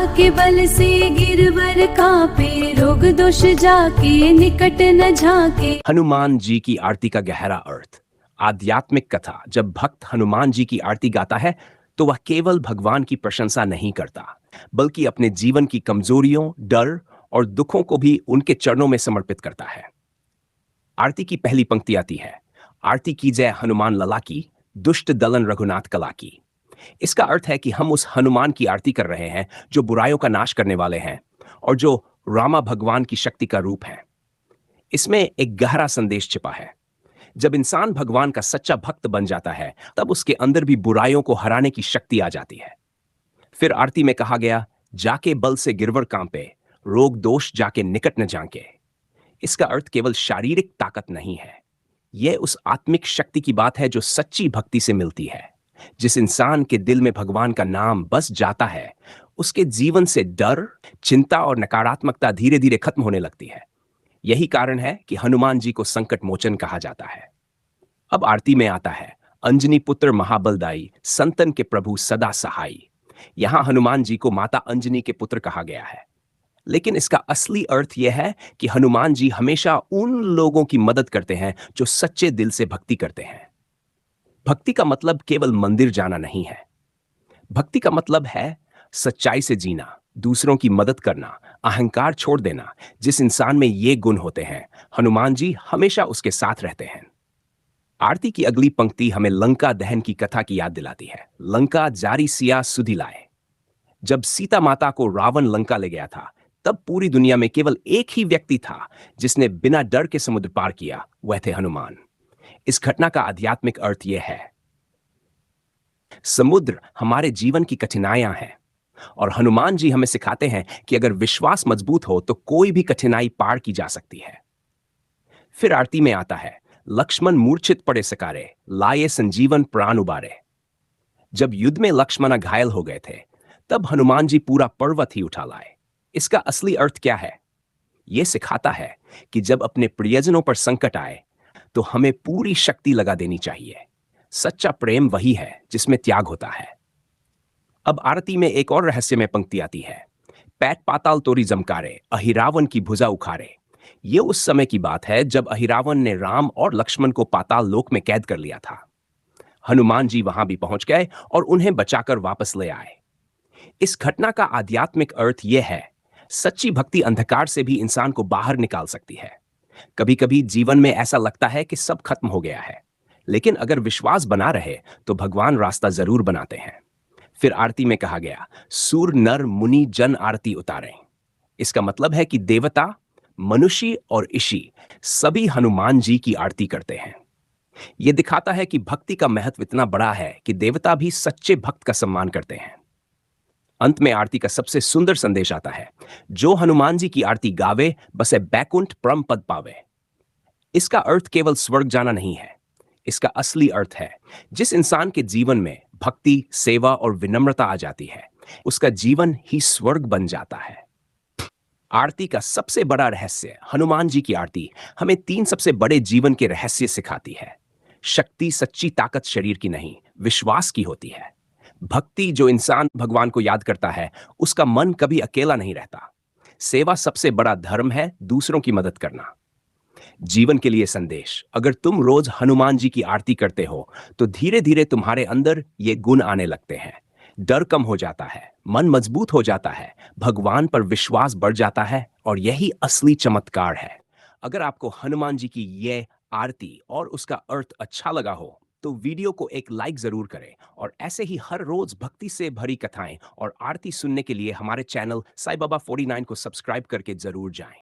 के बल से गिरवर कांपे, रोग दोष जाके निकट न झाके। हनुमान जी की आरती का गहरा अर्थ। आध्यात्मिक कथा। जब भक्त हनुमान जी की आरती गाता है तो वह केवल भगवान की प्रशंसा नहीं करता, बल्कि अपने जीवन की कमजोरियों, डर और दुखों को भी उनके चरणों में समर्पित करता है। आरती की पहली पंक्ति आती है, आरती की जय हनुमान लला की, दुष्ट दलन रघुनाथ कला की। इसका अर्थ है कि हम उस हनुमान की आरती कर रहे हैं जो बुराइयों का नाश करने वाले हैं और जो रामा भगवान की शक्ति का रूप है। इसमें एक गहरा संदेश छिपा है। जब इंसान भगवान का सच्चा भक्त बन जाता है तब उसके अंदर भी बुराइयों को हराने की शक्ति आ जाती है। फिर आरती में कहा गया, जाके बल से गिरवर कांपे, रोग दोष जाके निकट न झांके। इसका अर्थ केवल शारीरिक ताकत नहीं है, यह उस आत्मिक शक्ति की बात है जो सच्ची भक्ति से मिलती है। जिस इंसान के दिल में भगवान का नाम बस जाता है, उसके जीवन से डर, चिंता और नकारात्मकता धीरे धीरे खत्म होने लगती है। यही कारण है कि हनुमान जी को संकट मोचन कहा जाता है। अब आरती में आता है, अंजनी पुत्र महाबलदाई, संतन के प्रभु सदा सहाई। यहां हनुमान जी को माता अंजनी के पुत्र कहा गया है, लेकिन इसका असली अर्थ यह है कि हनुमान जी हमेशा उन लोगों की मदद करते हैं जो सच्चे दिल से भक्ति करते हैं। भक्ति का मतलब केवल मंदिर जाना नहीं है। भक्ति का मतलब है सच्चाई से जीना, दूसरों की मदद करना, अहंकार छोड़ देना। जिस इंसान में ये गुण होते हैं, हनुमान जी हमेशा उसके साथ रहते हैं। आरती की अगली पंक्ति हमें लंका दहन की कथा की याद दिलाती है। लंका जारी सिया सुधि लाए। जब सीता माता को रावण लंका ले गया था, तब पूरी दुनिया में केवल एक ही व्यक्ति था जिसने बिना डर के समुद्र पार किया, वह थे हनुमान। इस घटना का आध्यात्मिक अर्थ यह है, समुद्र हमारे जीवन की कठिनाइयां हैं और हनुमान जी हमें सिखाते हैं कि अगर विश्वास मजबूत हो तो कोई भी कठिनाई पार की जा सकती है। फिर आरती में आता है, लक्ष्मण मूर्छित पड़े सकारे, लाए संजीवन प्राण उबारे। जब युद्ध में लक्ष्मण घायल हो गए थे, तब हनुमान जी पूरा पर्वत ही उठा लाए। इसका असली अर्थ क्या है? यह सिखाता है कि जब अपने प्रियजनों पर संकट आए तो हमें पूरी शक्ति लगा देनी चाहिए। सच्चा प्रेम वही है जिसमें त्याग होता है। अब आरती में एक और रहस्यमय पंक्ति आती है, पैट पाताल तोरी जमकारे, अहिरावण की भुजा उखाड़े। यह उस समय की बात है जब अहिरावण ने राम और लक्ष्मण को पाताल लोक में कैद कर लिया था। हनुमान जी वहां भी पहुंच गए और उन्हें बचाकर वापस ले आए। इस घटना का आध्यात्मिक अर्थ यह है, सच्ची भक्ति अंधकार से भी इंसान को बाहर निकाल सकती है। कभी कभी जीवन में ऐसा लगता है कि सब खत्म हो गया है, लेकिन अगर विश्वास बना रहे तो भगवान रास्ता जरूर बनाते हैं। फिर आरती में कहा गया, सूर नर मुनि जन आरती उतारें। इसका मतलब है कि देवता, मनुष्य और ऋषि सभी हनुमान जी की आरती करते हैं। यह दिखाता है कि भक्ति का महत्व इतना बड़ा है कि देवता भी सच्चे भक्त का सम्मान करते हैं। अंत में आरती का सबसे सुंदर संदेश आता है, जो हनुमान जी की आरती गावे बसे बैकुंठ परम पद पावे। इसका अर्थ केवल स्वर्ग जाना नहीं है। इसका असली अर्थ है, जिस इंसान के जीवन में भक्ति, सेवा और विनम्रता आ जाती है, उसका जीवन ही स्वर्ग बन जाता है। आरती का सबसे बड़ा रहस्य, हनुमान जी की आरती हमें 3 सबसे बड़े जीवन के रहस्य सिखाती है। शक्ति, सच्ची ताकत शरीर की नहीं, विश्वास की होती है। भक्ति, जो इंसान भगवान को याद करता है, उसका मन कभी अकेला नहीं रहता। सेवा सबसे बड़ा धर्म है, दूसरों की मदद करना। जीवन के लिए संदेश, अगर तुम रोज हनुमान जी की आरती करते हो तो धीरे धीरे तुम्हारे अंदर ये गुण आने लगते हैं। डर कम हो जाता है, मन मजबूत हो जाता है, भगवान पर विश्वास बढ़ जाता है और यही असली चमत्कार है। अगर आपको हनुमान जी की ये आरती और उसका अर्थ अच्छा लगा हो तो वीडियो को एक लाइक जरूर करें और ऐसे ही हर रोज भक्ति से भरी कथाएं और आरती सुनने के लिए हमारे चैनल साईं बाबा 49 को सब्सक्राइब करके जरूर जाएं।